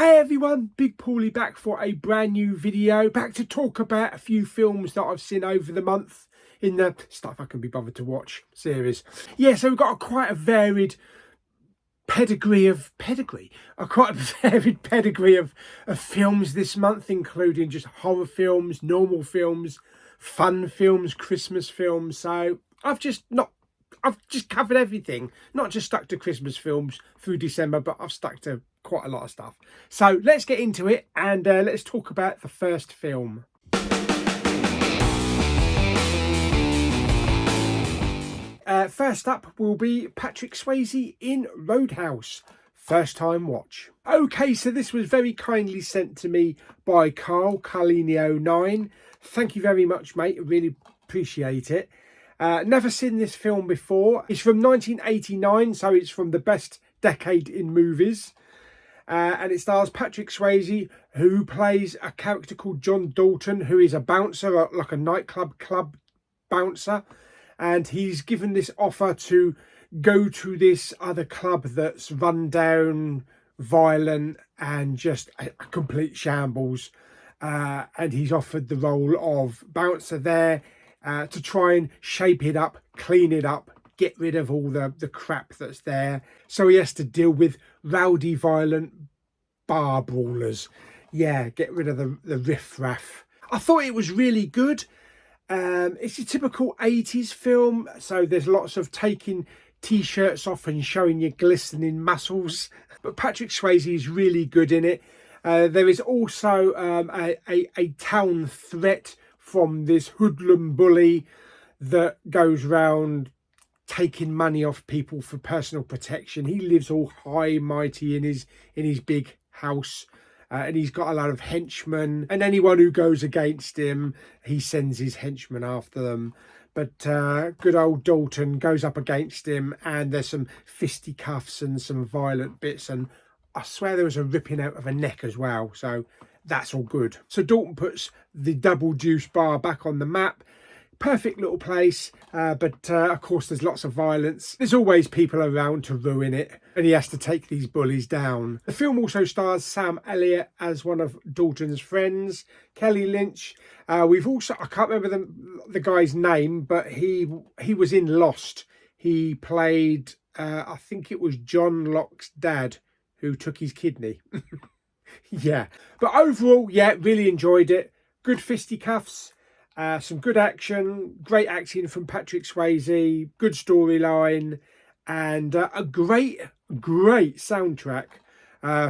Hey everyone, Big Pauly back for a brand new video. Back to talk about a few films that I've seen over the month in the stuff I can be bothered to watch series. Yeah, so we've got quite a varied pedigree of films this month, including just horror films, normal films, fun films, Christmas films. So I've just covered everything, not just stuck to Christmas films through December, but I've stuck to quite a lot of stuff. So let's get into it and let's talk about the first film. First up will be Patrick Swayze in Roadhouse. First time watch. Okay, so this was very kindly sent to me by Carlinio9. Thank you very much, mate. I really appreciate it. Never seen this film before. It's from 1989, so it's from the best decade in movies. And it stars Patrick Swayze, who plays a character called John Dalton, who is a bouncer, like a nightclub bouncer. And he's given this offer to go to this other club that's run down, violent, and just a complete shambles. And he's offered the role of bouncer there to try and shape it up, clean it up, get rid of all the crap that's there. So he has to deal with rowdy, violent bar brawlers. Yeah, get rid of the riff-raff. I thought it was really good. It's a typical 80s film, so there's lots of taking t-shirts off and showing your glistening muscles. But Patrick Swayze is really good in it. There is also a town threat from this hoodlum bully that goes round taking money off people for personal protection. He lives all high mighty in his big house, and he's got a lot of henchmen, and anyone who goes against him, he sends his henchmen after them. But good old Dalton goes up against him, and there's some fisticuffs and some violent bits, and I swear there was a ripping out of a neck as well, so that's all good. So Dalton puts the Double Juice bar back on the map. Perfect little place, but of course there's lots of violence. There's always people around to ruin it, and he has to take these bullies down. The film also stars Sam Elliott as one of Dalton's friends, Kelly Lynch. We've also, I can't remember the guy's name, but he was in Lost. He played, I think it was John Locke's dad who took his kidney. Yeah, but overall, yeah, really enjoyed it. Good fisticuffs. Some good action, great acting from Patrick Swayze, good storyline, and a great soundtrack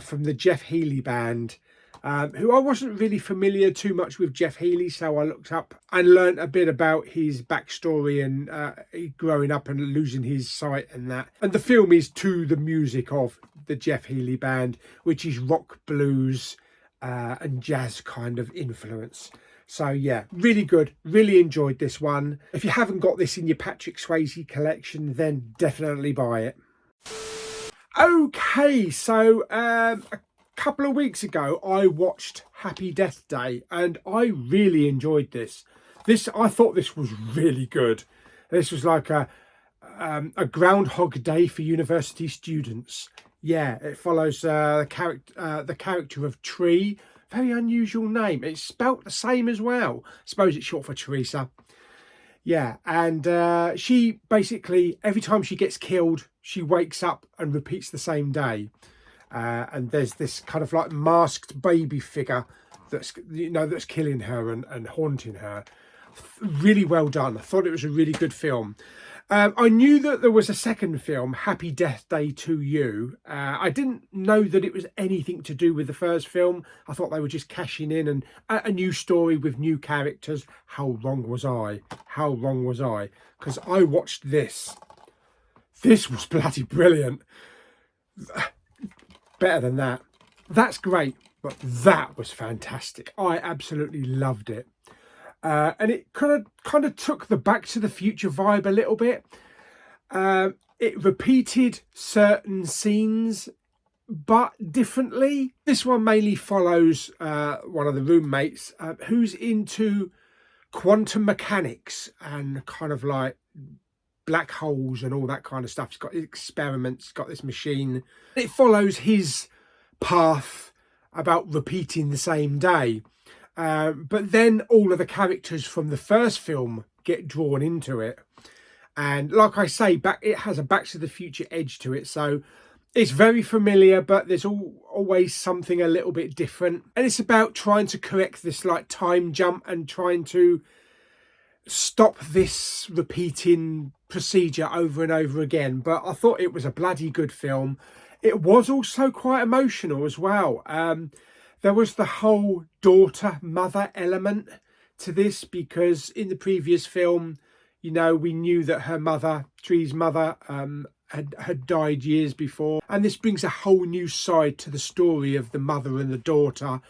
from the Jeff Healey band, who I wasn't really familiar too much with Jeff Healey, so I looked up and learnt a bit about his backstory and growing up and losing his sight and that. And the film is to the music of the Jeff Healey band, which is rock, blues, and jazz kind of influence. So yeah, really good. Really enjoyed this one. If you haven't got this in your Patrick Swayze collection, then definitely buy it. Okay, so a couple of weeks ago, I watched Happy Death Day, and I really enjoyed this. I thought this was really good. This was like a Groundhog Day for university students. Yeah, it follows the character of Tree. Very unusual name. It's spelt the same as well. I suppose it's short for Teresa. Yeah, and she basically, every time she gets killed, she wakes up and repeats the same day. And there's this kind of like masked baby figure that's killing her and haunting her. Really well done. I thought it was a really good film. I knew that there was a second film, Happy Death Day to You. I didn't know that it was anything to do with the first film. I thought they were just cashing in and a new story with new characters. How wrong was I? How wrong was I? Because I watched this. This was bloody brilliant. Better than that. That's great, but that was fantastic. I absolutely loved it. And it kind of took the Back to the Future vibe a little bit. It repeated certain scenes, but differently. This one mainly follows one of the roommates who's into quantum mechanics and kind of like black holes and all that kind of stuff. He's got experiments, he's got this machine. It follows his path about repeating the same day. But then all of the characters from the first film get drawn into it. And like I say, it has a Back to the Future edge to it. So it's very familiar, but there's always something a little bit different. And it's about trying to correct this like time jump and trying to stop this repeating procedure over and over again. But I thought it was a bloody good film. It was also quite emotional as well. There was the whole daughter-mother element to this, because in the previous film, you know, we knew that her mother, Tree's mother, had died years before. And this brings a whole new side to the story of the mother and the daughter.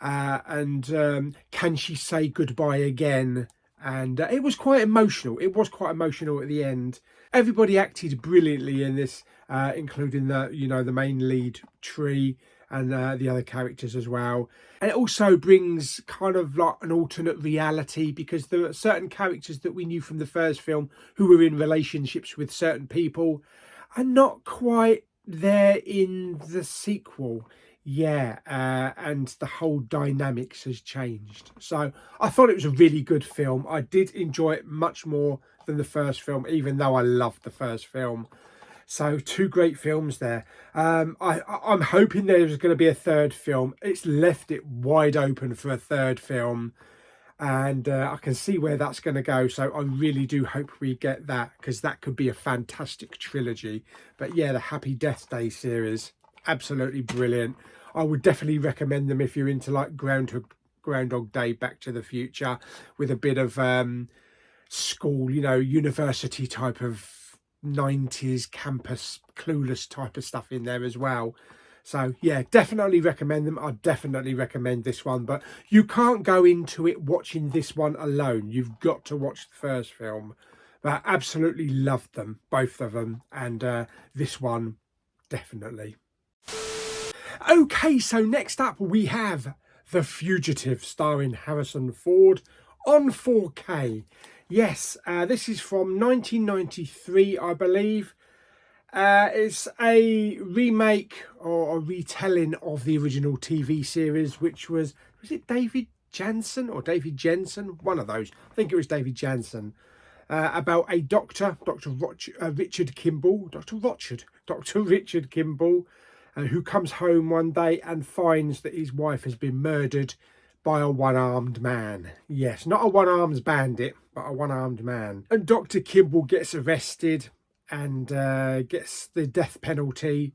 Can she say goodbye again? And it was quite emotional. It was quite emotional at the end. Everybody acted brilliantly in this, including the main lead, Tree, and the other characters as well. And it also brings kind of like an alternate reality, because there are certain characters that we knew from the first film who were in relationships with certain people and not quite there in the sequel. Yeah, and the whole dynamics has changed. So I thought it was a really good film. I did enjoy it much more than the first film, even though I loved the first film. So 2 great films there. I'm hoping there's going to be a third film. It's left it wide open for a third film. And I can see where that's going to go. So I really do hope we get that, because that could be a fantastic trilogy. But yeah, the Happy Death Day series, absolutely brilliant. I would definitely recommend them if you're into like Groundhog Day, Back to the Future, with a bit of school, university type of 90s campus Clueless type of stuff in there as well. So yeah, definitely recommend them. I definitely recommend this one, but you can't go into it watching this one alone. You've got to watch the first film. But I absolutely loved them, both of them, and this one definitely. Okay, so next up we have The Fugitive, starring Harrison Ford, on 4K. Yes, this is from 1993, I believe. It's a remake or a retelling of the original TV series, which was it David Jansen or David Jensen? One of those. I think it was David Jansen. About a doctor, Richard Kimball, Dr. Richard Kimball, who comes home one day and finds that his wife has been murdered by a one-armed man. Yes, not a one-armed bandit, but a one-armed man. And Dr. Kimball gets arrested and gets the death penalty.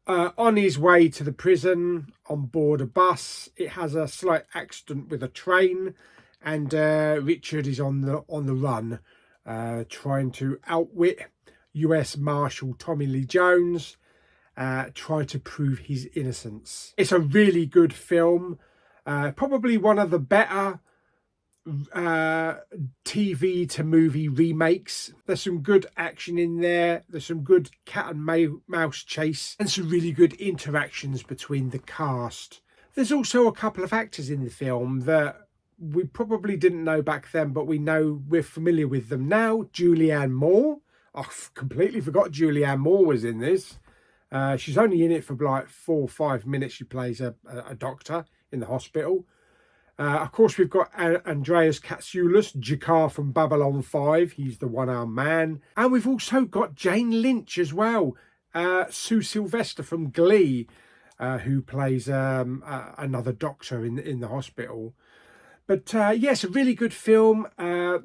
On his way to the prison, on board a bus, it has a slight accident with a train, and Richard is on the run, trying to outwit US Marshal Tommy Lee Jones, try to prove his innocence. It's a really good film. Probably one of the better TV to movie remakes. There's some good action in there. There's some good cat and mouse chase and some really good interactions between the cast. There's also a couple of actors in the film that we probably didn't know back then, but we're familiar with them now. Julianne Moore. I completely forgot Julianne Moore was in this. She's only in it for like 4 or 5 minutes. She plays a doctor in the hospital. Of course, we've got Andreas Katsulas, Jakar from Babylon 5. He's the one-armed man. And we've also got Jane Lynch as well. Sue Sylvester from Glee, who plays another doctor in the hospital. But yes, a really good film.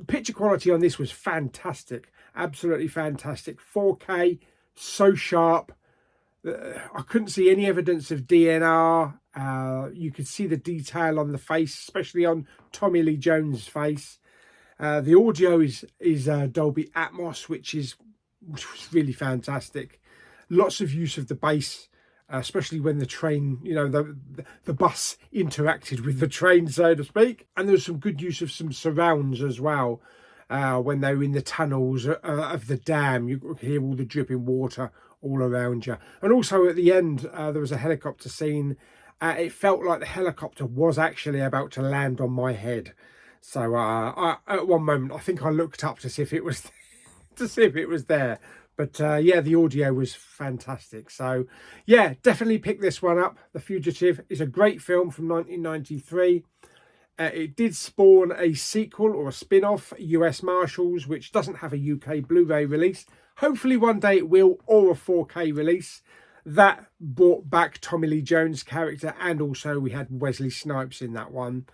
Picture quality on this was fantastic. Absolutely fantastic. 4K, so sharp. I couldn't see any evidence of DNR. You could see the detail on the face, especially on Tommy Lee Jones' face. The audio is Dolby Atmos, which was really fantastic. Lots of use of the bass, especially when the train, the bus interacted with the train, so to speak. And there was some good use of some surrounds as well. When they were in the tunnels of the dam, you could hear all the dripping water all around you. And also at the end, there was a helicopter scene. It felt like the helicopter was actually about to land on my head. So at one moment, I think I looked up to see if it was there. But yeah, the audio was fantastic. So yeah, definitely pick this one up. The Fugitive is a great film from 1993. It did spawn a sequel or a spin-off, US Marshals, which doesn't have a UK Blu-ray release. Hopefully one day it will, or a 4K release. That brought back Tommy Lee Jones' character, and also we had Wesley Snipes in that one.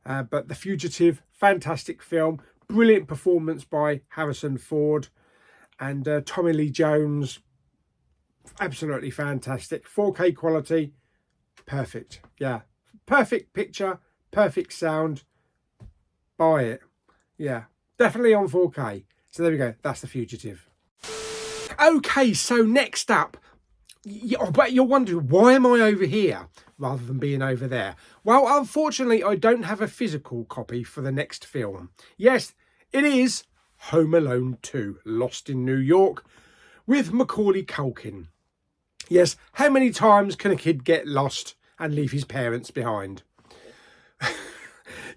But The Fugitive, fantastic film. Brilliant performance by Harrison Ford. And Tommy Lee Jones, absolutely fantastic. 4K quality, perfect. Yeah, perfect picture, perfect sound. Buy it. Yeah, definitely on 4K. So there we go. That's The Fugitive. Okay, so next up, I bet you're wondering, why am I over here rather than being over there? Well, unfortunately, I don't have a physical copy for the next film. Yes, it is Home Alone 2, Lost in New York, with Macaulay Culkin. Yes, how many times can a kid get lost and leave his parents behind?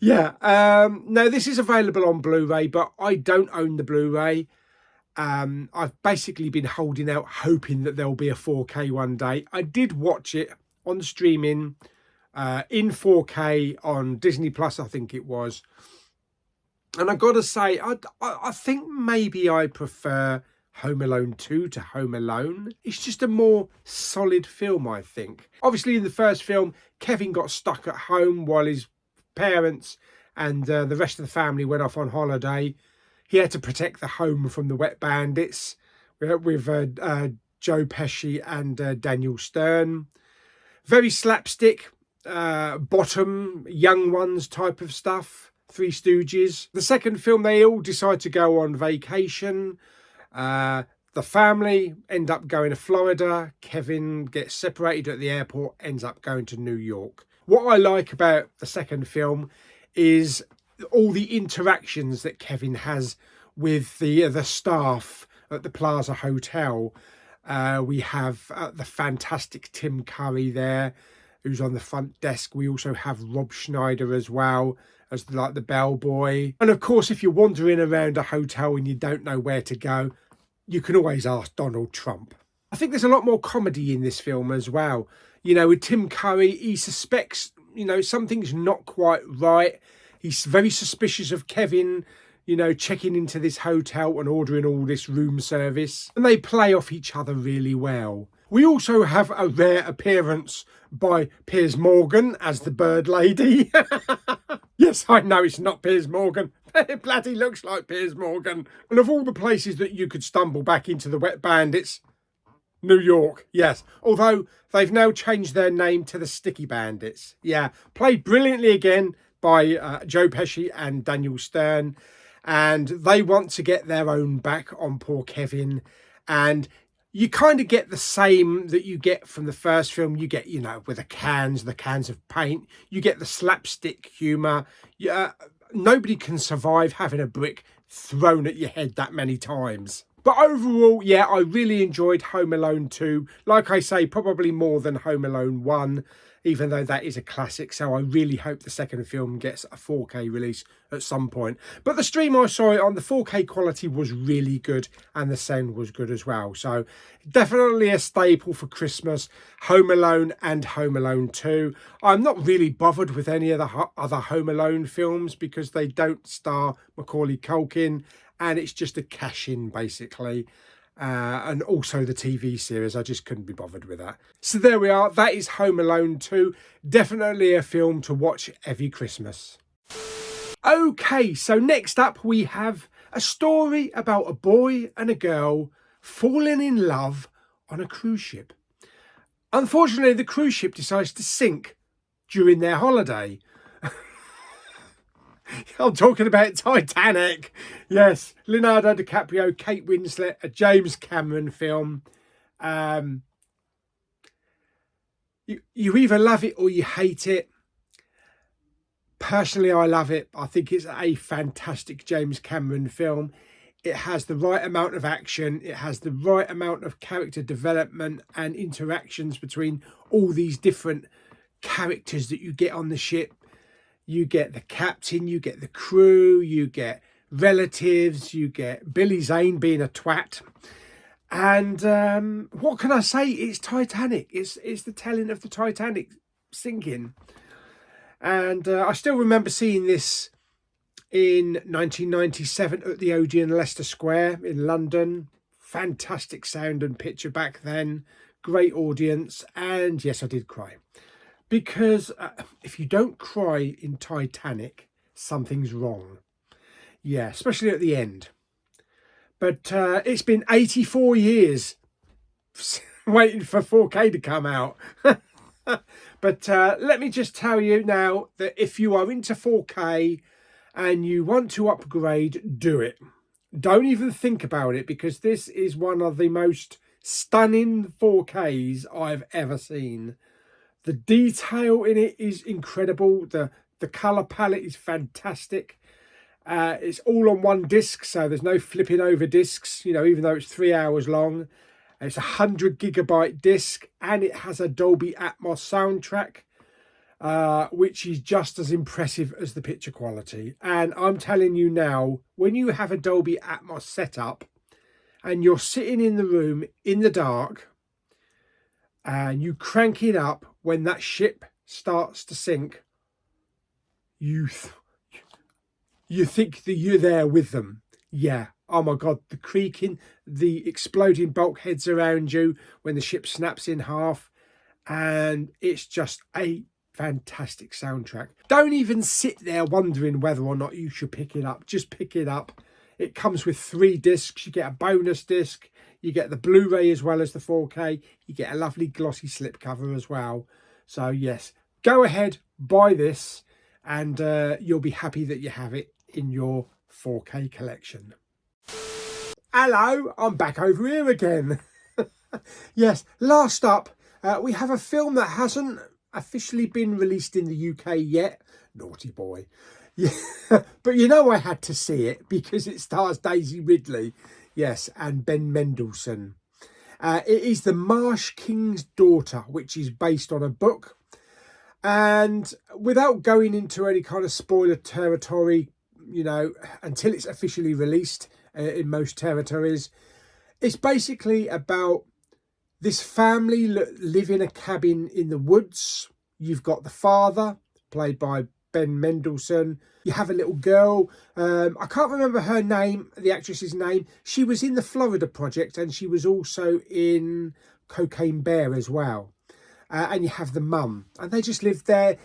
Yeah, no, this is available on Blu-ray, but I don't own the Blu-ray. I've basically been holding out, hoping that there'll be a 4K one day. I did watch it on streaming in 4K on Disney Plus, I think it was. And I got to say, I think maybe I prefer Home Alone 2 to Home Alone. It's just a more solid film, I think. Obviously, in the first film, Kevin got stuck at home while his parents and the rest of the family went off on holiday. He had to protect the home from the wet bandits with Joe Pesci and Daniel Stern. Very slapstick, bottom, young ones type of stuff. Three Stooges. The second film, they all decide to go on vacation. The family end up going to Florida. Kevin gets separated at the airport, ends up going to New York. What I like about the second film is all the interactions that Kevin has with the staff at the Plaza Hotel. We have the fantastic Tim Curry there, who's on the front desk. We also have Rob Schneider as well, as like the bellboy. And of course, if you're wandering around a hotel and you don't know where to go, you can always ask Donald Trump. I think there's a lot more comedy in this film as well. You know, with Tim Curry, he suspects, you know, something's not quite right. He's very suspicious of Kevin, you know, checking into this hotel and ordering all this room service. And they play off each other really well. We also have a rare appearance by Piers Morgan as the bird lady. Yes, I know it's not Piers Morgan, but it bloody looks like Piers Morgan. And of all the places that you could stumble back into the Wet Bandits, New York, yes. Although they've now changed their name to the Sticky Bandits. Yeah, played brilliantly again by Joe Pesci and Daniel Stern. And they want to get their own back on poor Kevin. And you kind of get the same that you get from the first film. You get, you know, with the cans of paint. You get the slapstick humour. Nobody can survive having a brick thrown at your head that many times. But overall, yeah, I really enjoyed Home Alone 2. Like I say, probably more than Home Alone 1, even though that is a classic. So I really hope the second film gets a 4K release at some point. But the stream I saw it on, the 4K quality was really good and the sound was good as well. So definitely a staple for Christmas, Home Alone and Home Alone 2. I'm not really bothered with any of the other Home Alone films because they don't star Macaulay Culkin. And it's just a cash-in, basically. And also the TV series. I just couldn't be bothered with that. So there we are. That is Home Alone 2. Definitely a film to watch every Christmas. Okay, so next up we have a story about a boy and a girl falling in love on a cruise ship. Unfortunately, the cruise ship decides to sink during their holiday. I'm talking about Titanic. Yes, Leonardo DiCaprio, Kate Winslet, a James Cameron film. You either love it or you hate it. Personally, I love it. I think it's a fantastic James Cameron film. It has the right amount of action. It has the right amount of character development and interactions between all these different characters that you get on the ship. You get the captain, you get the crew, you get relatives, you get Billy Zane being a twat. And what can I say? It's Titanic. It's the telling of the Titanic sinking. And I still remember seeing this in 1997 at the Odeon Leicester Square in London. Fantastic sound and picture back then. Great audience. And yes, I did cry. Because if you don't cry in Titanic, something's wrong. Yeah, especially at the end. But it's been 84 years waiting for 4K to come out. But let me just tell you now that if you are into 4K and you want to upgrade, do it. Don't even think about it, because this is one of the most stunning 4Ks I've ever seen. The detail in it is incredible. The colour palette is fantastic. It's all on one disc, so there's no flipping over discs, you know, even though it's 3 hours long. It's a 100GB disc, and it has a Dolby Atmos soundtrack, which is just as impressive as the picture quality. And I'm telling you now, when you have a Dolby Atmos setup and you're sitting in the room in the dark and you crank it up when that ship starts to sink, you think that you're there with them. Yeah. Oh my God, the creaking, the exploding bulkheads around you when the ship snaps in half. And it's just a fantastic soundtrack. Don't even sit there wondering whether or not you should pick it up. Just pick it up. It comes with 3 discs. You get a bonus disc. You get the Blu-ray as well as the 4K. You get a lovely glossy slipcover as well. So yes, go ahead, buy this, and you'll be happy that you have it in your 4K collection. Hello, I'm back over here again. Yes, last up, we have a film that hasn't officially been released in the UK yet. Naughty boy. Yeah, but you know I had to see it because it stars Daisy Ridley, yes, and Ben Mendelsohn. It is The Marsh King's Daughter, which is based on a book. And without going into any kind of spoiler territory, you know, until it's officially released in most territories, it's basically about this family live in a cabin in the woods. You've got the father, played by Ben Mendelsohn. You have a little girl. I can't remember her name, the actress's name. She was in the Florida Project, and she was also in Cocaine Bear as well. And you have the mum, and they just live there.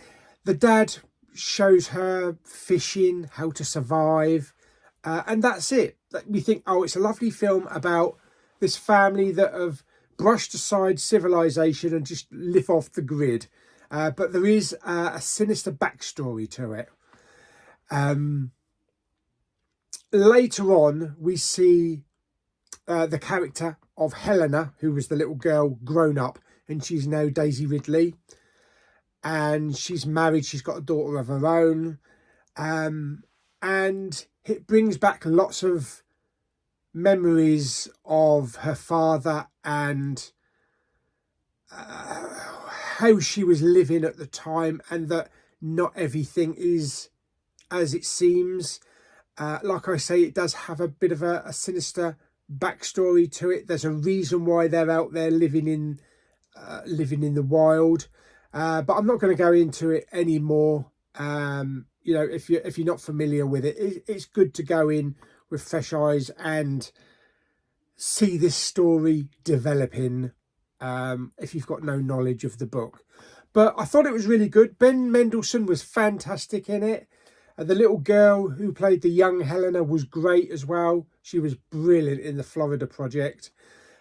The dad shows her fishing, how to survive, and that's it. We think, oh, it's a lovely film about this family that have brushed aside civilization and just live off the grid. But there is a sinister backstory to it. Later on, we see the character of Helena, who was the little girl, grown up, and she's now Daisy Ridley. And she's married, she's got a daughter of her own. And it brings back lots of memories of her father and how she was living at the time, and that not everything is as it seems. Like I say, it does have a bit of a sinister backstory to it. There's a reason why they're out there living in the wild. But I'm not going to go into it anymore. You know, if you're not familiar with it, it's good to go in with fresh eyes and see this story developing if you've got no knowledge of the book. But I thought it was really good. Ben Mendelsohn was fantastic in it. The little girl who played the young Helena was great as well. She was brilliant in the Florida Project.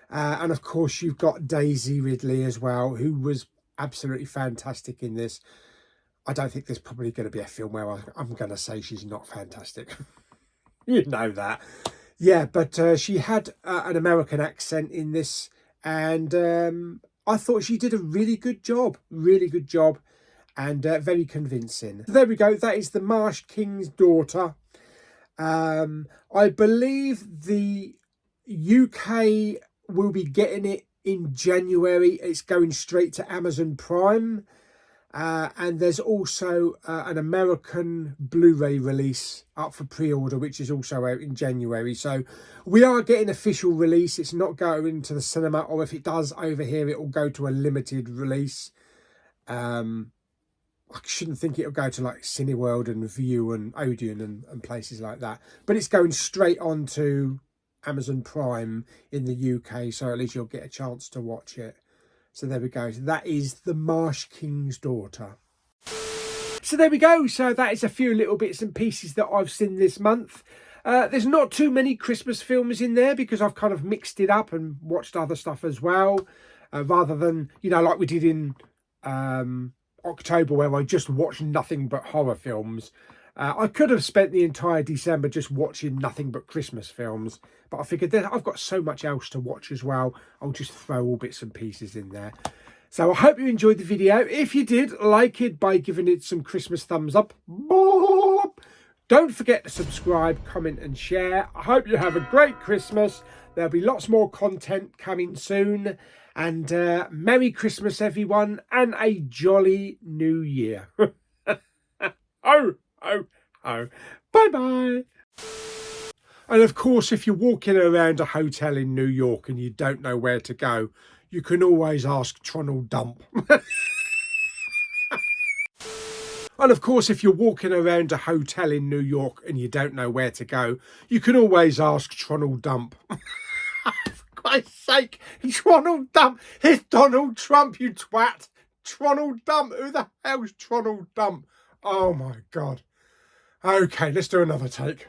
And of course, you've got Daisy Ridley as well, who was absolutely fantastic in this. I don't think there's probably going to be a film where I'm going to say she's not fantastic. You know that. Yeah, but she had an American accent in this, and I thought she did a really good job, and very convincing. There we go. That is The Marsh King's Daughter. I believe the UK will be getting it in January. It's going straight to Amazon Prime. And there's also an American Blu-ray release up for pre-order, which is also out in January. So we are getting official release. It's not going to the cinema, or if it does over here, it will go to a limited release. I shouldn't think it'll go to like Cineworld and View and Odeon and places like that. But it's going straight on to Amazon Prime in the UK, so at least you'll get a chance to watch it. So there we go. So that is The Marsh King's Daughter. So there we go. So that is a few little bits and pieces that I've seen this month. There's not too many Christmas films in there because I've kind of mixed it up and watched other stuff as well. Rather than, you know, like we did in October, where I just watched nothing but horror films. I could have spent the entire December just watching nothing but Christmas films, but I figured that I've got so much else to watch as well. I'll just throw all bits and pieces in there. So I hope you enjoyed the video. If you did, like it by giving it some Christmas thumbs up. Don't forget to subscribe, comment and share. I hope you have a great Christmas. There'll be lots more content coming soon. And Merry Christmas, everyone, and a jolly new year. Oh. Bye-bye. And of course, if you're walking around a hotel in New York and you don't know where to go, you can always ask Tronald Dump. And of course, if you're walking around a hotel in New York and you don't know where to go, you can always ask Tronald Dump. For Christ's sake, Tronald Dump. It's Donald Trump, you twat. Tronald Dump. Who the hell's Tronald Dump? Oh my God. Okay, let's do another take.